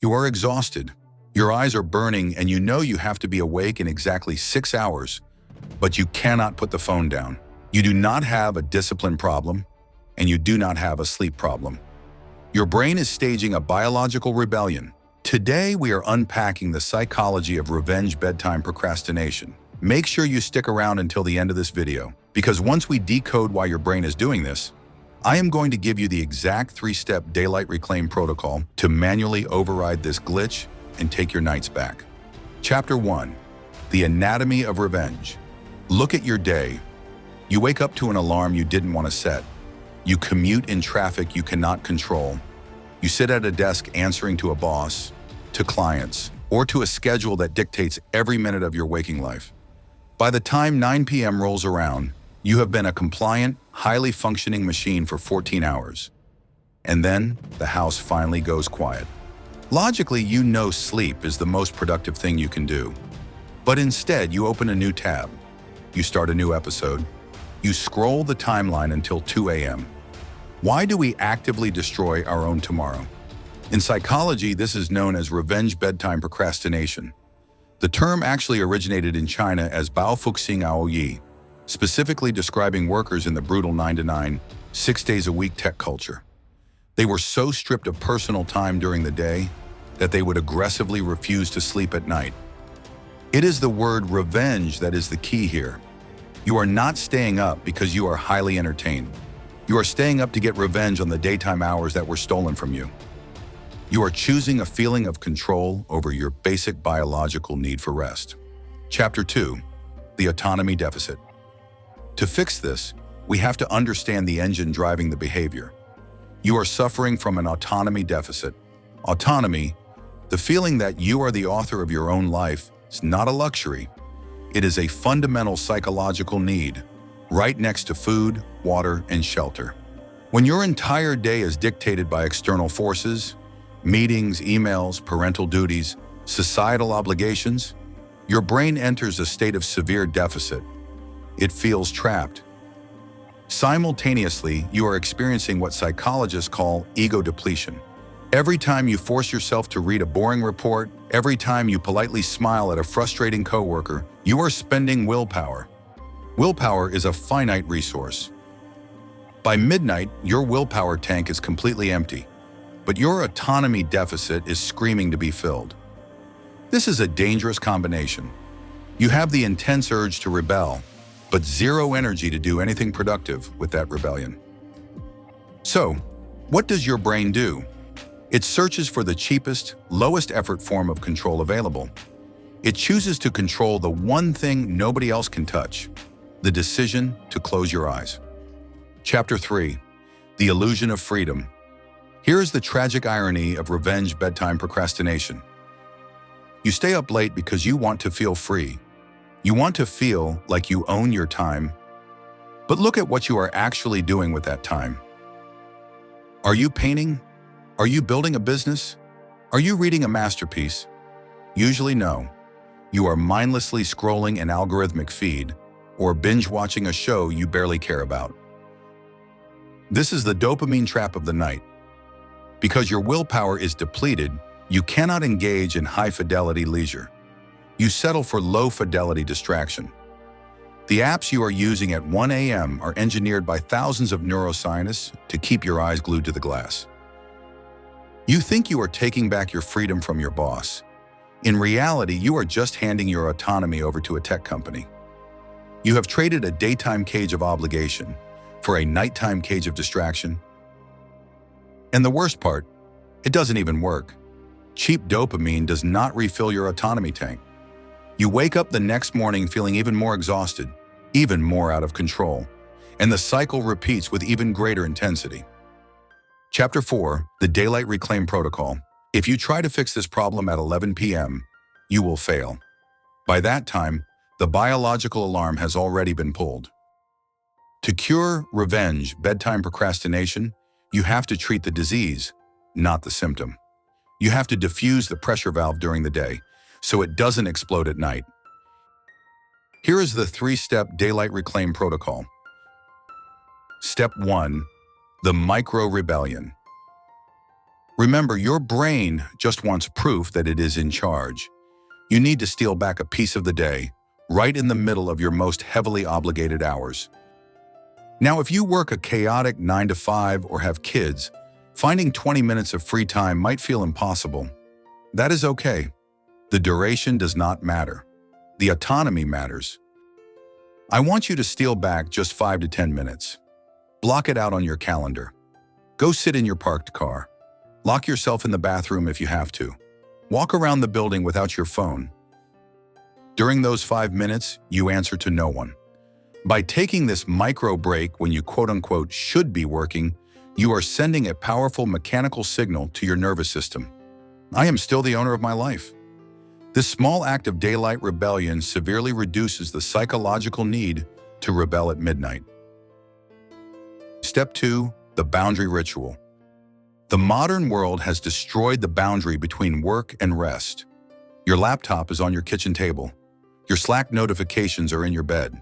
You are exhausted. Your eyes are burning and you know you have to be awake in exactly 6 hours, but you cannot put the phone down. You do not have a discipline problem, and you do not have a sleep problem. Your brain is staging a biological rebellion. Today, we are unpacking the psychology of revenge bedtime procrastination. Make sure you stick around until the end of this video, because once we decode why your brain is doing this, I am going to give you the exact 3-step daylight reclaim protocol to manually override this glitch and take your nights back. Chapter 1. The Anatomy of Revenge. Look at your day. You wake up to an alarm you didn't want to set. You commute in traffic you cannot control. You sit at a desk answering to a boss, to clients, or to a schedule that dictates every minute of your waking life. By the time 9 p.m. rolls around, you have been a compliant, highly functioning machine for 14 hours. And then the house finally goes quiet. Logically, you know sleep is the most productive thing you can do. But instead, you open a new tab. You start a new episode. You scroll the timeline until 2 a.m. Why do we actively destroy our own tomorrow? In psychology, this is known as revenge bedtime procrastination. The term actually originated in China as Baofuxing Aoyi, specifically describing workers in the brutal 9-to-9, 6 days a week tech culture. They were so stripped of personal time during the day that they would aggressively refuse to sleep at night. It is the word revenge that is the key here. You are not staying up because you are highly entertained. You are staying up to get revenge on the daytime hours that were stolen from you. You are choosing a feeling of control over your basic biological need for rest. Chapter 2. The Autonomy Deficit. To fix this, we have to understand the engine driving the behavior. You are suffering from an autonomy deficit. Autonomy, the feeling that you are the author of your own life, is not a luxury. It is a fundamental psychological need, right next to food, water, and shelter. When your entire day is dictated by external forces, meetings, emails, parental duties, societal obligations, your brain enters a state of severe deficit. It feels trapped. Simultaneously, you are experiencing what psychologists call ego depletion. Every time you force yourself to read a boring report, every time you politely smile at a frustrating coworker, you are spending willpower. Willpower is a finite resource. By midnight, your willpower tank is completely empty, but your autonomy deficit is screaming to be filled. This is a dangerous combination. You have the intense urge to rebel, but zero energy to do anything productive with that rebellion. So, what does your brain do? It searches for the cheapest, lowest effort form of control available. It chooses to control the one thing nobody else can touch, the decision to close your eyes. Chapter 3. The Illusion of Freedom. Here is the tragic irony of revenge bedtime procrastination. You stay up late because you want to feel free. You want to feel like you own your time. But look at what you are actually doing with that time. Are you painting? Are you building a business? Are you reading a masterpiece? Usually no. You are mindlessly scrolling an algorithmic feed or binge-watching a show you barely care about. This is the dopamine trap of the night. Because your willpower is depleted, you cannot engage in high-fidelity leisure. You settle for low-fidelity distraction. The apps you are using at 1 a.m. are engineered by thousands of neuroscientists to keep your eyes glued to the glass. You think you are taking back your freedom from your boss. In reality, you are just handing your autonomy over to a tech company. You have traded a daytime cage of obligation for a nighttime cage of distraction. And the worst part, it doesn't even work. Cheap dopamine does not refill your autonomy tank. You wake up the next morning feeling even more exhausted, even more out of control, and the cycle repeats with even greater intensity. Chapter 4. The Daylight Reclaim Protocol. If you try to fix this problem at 11 p.m., you will fail. By that time, the biological alarm has already been pulled. To cure revenge bedtime procrastination, you have to treat the disease, not the symptom. You have to diffuse the pressure valve during the day, so it doesn't explode at night. Here is the 3-step Daylight Reclaim Protocol. Step 1. The Micro-Rebellion. Remember, your brain just wants proof that it is in charge. You need to steal back a piece of the day, right in the middle of your most heavily obligated hours. Now, if you work a chaotic 9 to 5 or have kids, finding 20 minutes of free time might feel impossible. That is okay. The duration does not matter. The autonomy matters. I want you to steal back just 5 to 10 minutes. Block it out on your calendar. Go sit in your parked car. Lock yourself in the bathroom if you have to. Walk around the building without your phone. During those 5 minutes, you answer to no one. By taking this micro break when you quote-unquote should be working, you are sending a powerful mechanical signal to your nervous system. I am still the owner of my life. This small act of daylight rebellion severely reduces the psychological need to rebel at midnight. Step 2. The boundary ritual. The modern world has destroyed the boundary between work and rest. Your laptop is on your kitchen table. Your Slack notifications are in your bed.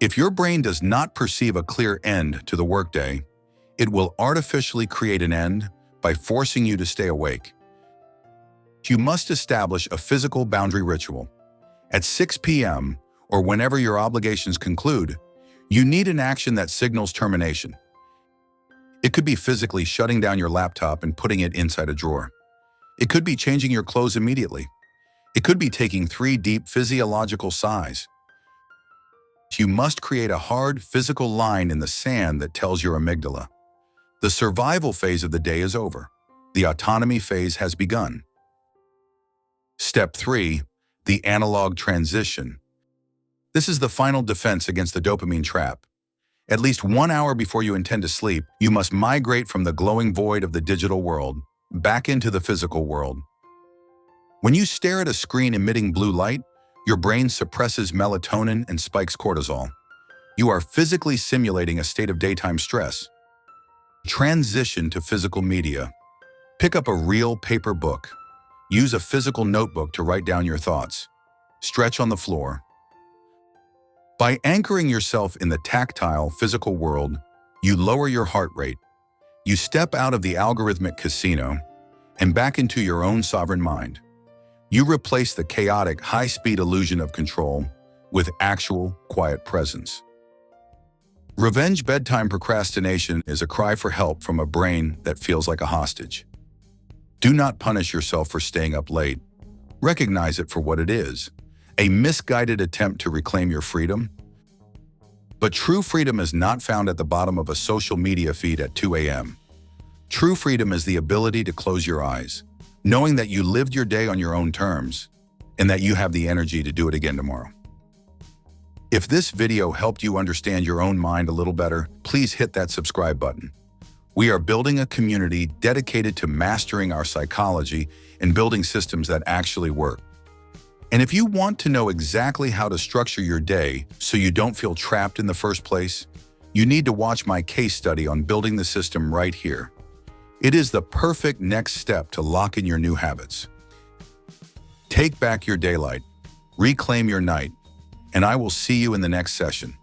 If your brain does not perceive a clear end to the workday, it will artificially create an end by forcing you to stay awake. You must establish a physical boundary ritual. At 6 p.m., or whenever your obligations conclude, you need an action that signals termination. It could be physically shutting down your laptop and putting it inside a drawer. It could be changing your clothes immediately. It could be taking 3 deep physiological sighs. You must create a hard physical line in the sand that tells your amygdala. The survival phase of the day is over. The autonomy phase has begun. Step 3. The analog transition. This is the final defense against the dopamine trap. At least 1 hour before you intend to sleep, you must migrate from the glowing void of the digital world back into the physical world. When you stare at a screen emitting blue light, your brain suppresses melatonin and spikes cortisol. You are physically simulating a state of daytime stress. Transition to physical media. Pick up a real paper book. Use a physical notebook to write down your thoughts. Stretch on the floor. By anchoring yourself in the tactile, physical world, you lower your heart rate. You step out of the algorithmic casino and back into your own sovereign mind. You replace the chaotic, high-speed illusion of control with actual, quiet presence. Revenge bedtime procrastination is a cry for help from a brain that feels like a hostage. Do not punish yourself for staying up late. Recognize it for what it is, a misguided attempt to reclaim your freedom. But true freedom is not found at the bottom of a social media feed at 2 a.m. True freedom is the ability to close your eyes, knowing that you lived your day on your own terms, and that you have the energy to do it again tomorrow. If this video helped you understand your own mind a little better, please hit that subscribe button. We are building a community dedicated to mastering our psychology and building systems that actually work. And if you want to know exactly how to structure your day so you don't feel trapped in the first place, you need to watch my case study on building the system right here. It is the perfect next step to lock in your new habits. Take back your daylight, reclaim your night, and I will see you in the next session.